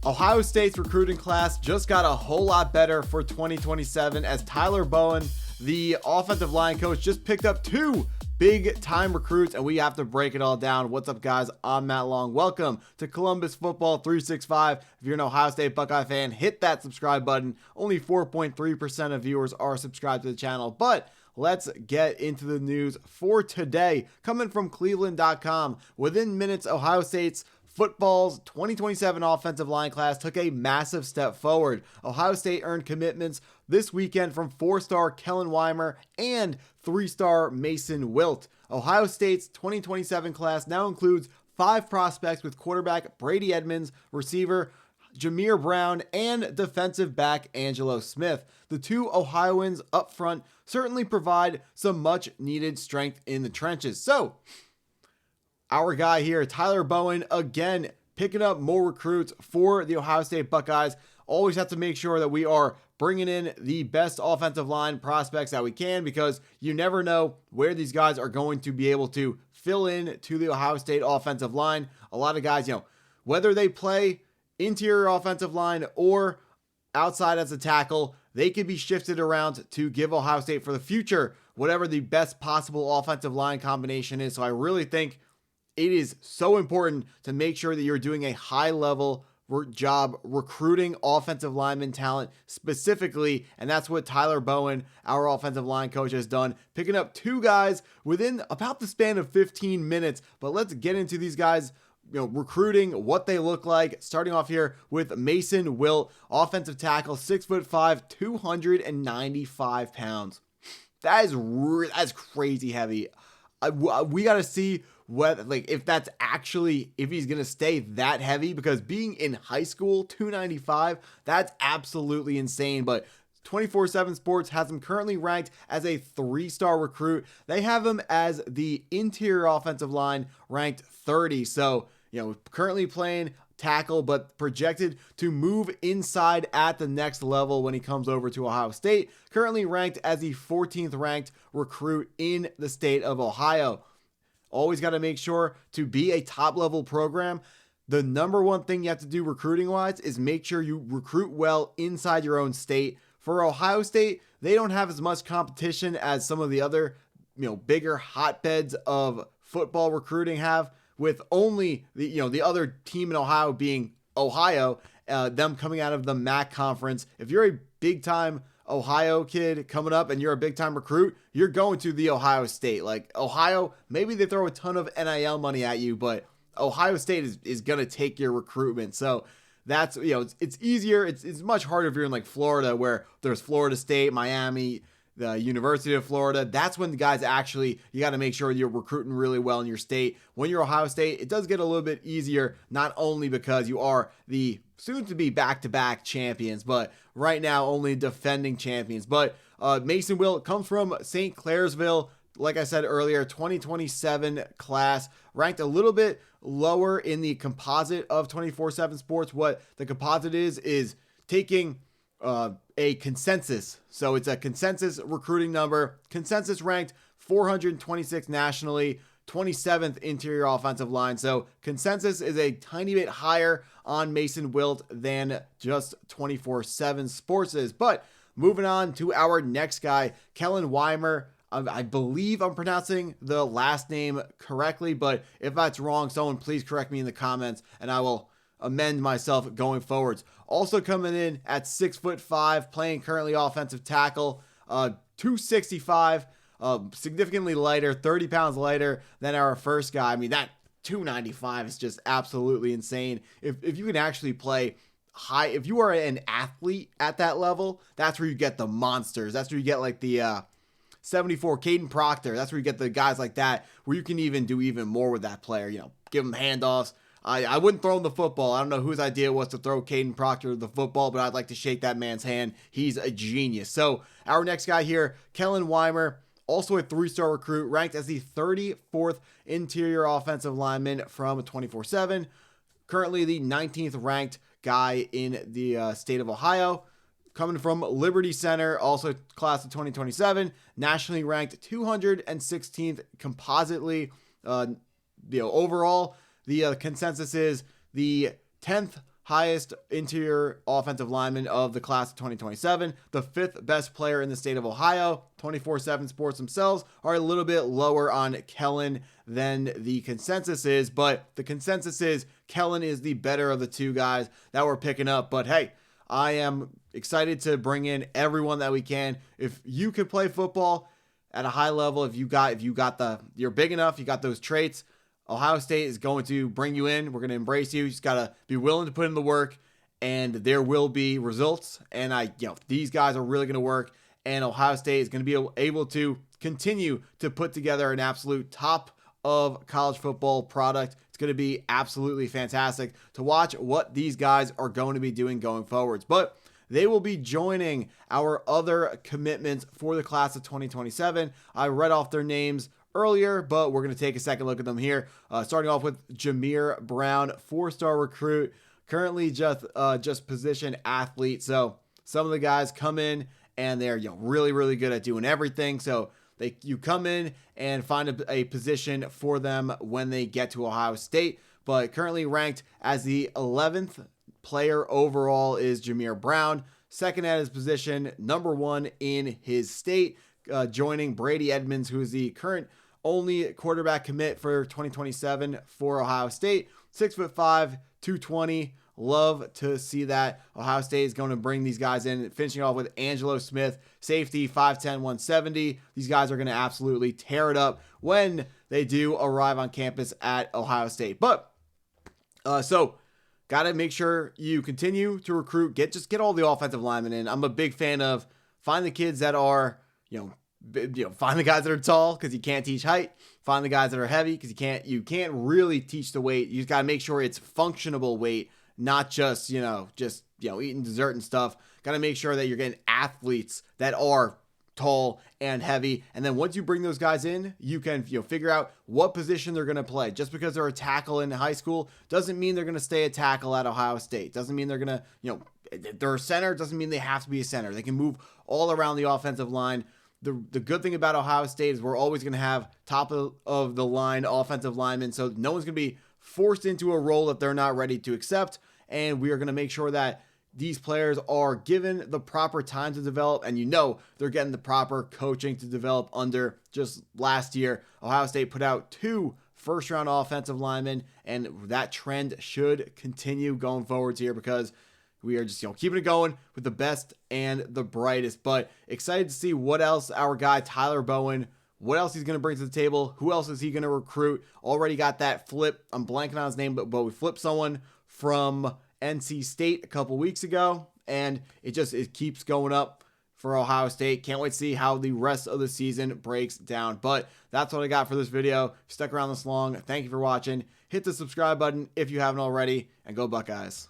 Ohio State's recruiting class just got a whole lot better for 2027 as Tyler Bowen, the offensive line coach, just picked up two big time recruits, and we have to break it all down. What's up, guys? I'm Matt Long. Welcome to Columbus Football 365. If you're an Ohio State Buckeye fan, hit that subscribe button. Only 4.3% of viewers are subscribed to the channel, but let's get into the news for today. Coming from Cleveland.com, within minutes, Ohio State's football's 2027 offensive line class took a massive step forward. Ohio State earned commitments this weekend from 4-star Kellen Wymer and 3-star Mason Wilt. Ohio State's 2027 class now includes 5 prospects with quarterback Brady Edmonds, receiver Jameer Brown, and defensive back Angelo Smith. The two Ohioans up front certainly provide some much needed strength in the trenches. So, our guy here, Tyler Bowen, again, picking up more recruits for the Ohio State Buckeyes. Always have to make sure that we are bringing in the best offensive line prospects that we can, because you never know where these guys are going to be able to fill in to the Ohio State offensive line. A lot of guys, whether they play interior offensive line or outside as a tackle, they could be shifted around to give Ohio State for the future whatever the best possible offensive line combination is. So I really think it is so important to make sure that you're doing a high-level job recruiting offensive lineman talent specifically, and that's what Tyler Bowen, our offensive line coach, has done, picking up 2 guys within about the span of 15 minutes. But let's get into these guys, recruiting, what they look like. Starting off here with Mason Wilt, offensive tackle, 6'5", 295 pounds. That's crazy heavy. We got to see if he's gonna stay that heavy, because being in high school, 295, that's absolutely insane. But 24/7 Sports has him currently ranked as a 3-star recruit. They have him as the interior offensive line, ranked 30. So, currently playing tackle, but projected to move inside at the next level when he comes over to Ohio State. Currently ranked as the 14th ranked recruit in the state of Ohio. Always got to make sure to be a top level program. The number one thing you have to do recruiting wise is make sure you recruit well inside your own state. For Ohio State, they don't have as much competition as some of the other, bigger hotbeds of football recruiting have, with only the other team in Ohio being Ohio, them coming out of the MAC conference. If you're a big time Ohio kid coming up and you're a big time recruit, you're going to the Ohio State. Like Ohio, maybe they throw a ton of NIL money at you, but Ohio State is going to take your recruitment. So that's, it's easier. It's much harder if you're in like Florida, where there's Florida State, Miami, the University of Florida. That's when the guys you got to make sure you're recruiting really well in your state. When you're Ohio State, it does get a little bit easier, not only because you are the soon to be back-to-back champions, but right now only defending champions. But Mason Wilt comes from St. Clairsville. Like I said earlier, 2027 class, ranked a little bit lower in the composite of 24/7 Sports. What the composite is taking a consensus. So it's a consensus recruiting number. Consensus ranked 426 nationally, 27th interior offensive line. So consensus is a tiny bit higher on Mason Wilt than just 24/7 Sports is. But moving on to our next guy, Kellen Wymer. I believe I'm pronouncing the last name correctly, but if that's wrong, someone please correct me in the comments and I will amend myself going forwards. Also coming in at 6'5", playing currently offensive tackle, 265, significantly lighter, 30 pounds lighter than our first guy. I mean, that 295 is just absolutely insane. If you can actually play high, if you are an athlete at that level, that's where you get the monsters. That's where you get like the 74 Caden Proctor. That's where you get the guys like that, where you can even do even more with that player. Give him handoffs. I wouldn't throw him the football. I don't know whose idea was to throw Caden Proctor the football, but I'd like to shake that man's hand. He's a genius. So our next guy here, Kellen Wymer, also a 3-star recruit, ranked as the 34th interior offensive lineman from 24/7. Currently the 19th ranked guy in the state of Ohio. Coming from Liberty Center, also class of 2027, nationally ranked 216th compositely. Overall, the consensus is the 10th highest interior offensive lineman of the class of 2027, the 5th best player in the state of Ohio. 24/7 Sports themselves are a little bit lower on Kellen than the consensus is, but the consensus is Kellen is the better of the two guys that we're picking up. But hey, I am excited to bring in everyone that we can. If you could play football at a high level, if you're big enough, you got those traits, Ohio State is going to bring you in. We're going to embrace you. You just got to be willing to put in the work, and there will be results. And these guys are really going to work, and Ohio State is going to be able to continue to put together an absolute top of college football product. It's going to be absolutely fantastic to watch what these guys are going to be doing going forwards. But they will be joining our other commitments for the class of 2027. I read off their names earlier, but we're going to take a second look at them here. Starting off with Jameer Brown, 4-star recruit, currently just position athlete. So some of the guys come in and they're really, really good at doing everything. So you come in and find a position for them when they get to Ohio State. But currently ranked as the 11th player overall is Jameer Brown. Second at his position, number 1 in his state, joining Brady Edmonds, who is the current only quarterback commit for 2027 for Ohio State. 6'5", 220. Love to see that. Ohio State is going to bring these guys in, finishing off with Angelo Smith, safety, 5'10", 170. These guys are going to absolutely tear it up when they do arrive on campus at Ohio State. But, so got to make sure you continue to recruit, get all the offensive linemen in. I'm a big fan of find the kids that are, find the guys that are tall because you can't teach height. Find the guys that are heavy because you can't really teach the weight. You just got to make sure it's functionable weight, not just eating dessert and stuff. Got to make sure that you're getting athletes that are tall and heavy. And then once you bring those guys in, you can figure out what position they're going to play. Just because they're a tackle in high school doesn't mean they're going to stay a tackle at Ohio State. Doesn't mean they're going to, they're a center. Doesn't mean they have to be a center. They can move all around the offensive line. The good thing about Ohio State is we're always going to have top of the line offensive linemen, so no one's going to be forced into a role that they're not ready to accept, and we are going to make sure that these players are given the proper time to develop, and they're getting the proper coaching to develop under. Just last year, Ohio State put out 2 first-round offensive linemen, and that trend should continue going forwards here because we are just keeping it going with the best and the brightest. But excited to see what else our guy Tyler Bowen, what else he's going to bring to the table. Who else is he going to recruit? Already got that flip. I'm blanking on his name, but we flipped someone from NC State a couple weeks ago, and it keeps going up for Ohio State. Can't wait to see how the rest of the season breaks down. But that's what I got for this video. If you stuck around this long, thank you for watching. Hit the subscribe button if you haven't already, and go Buckeyes.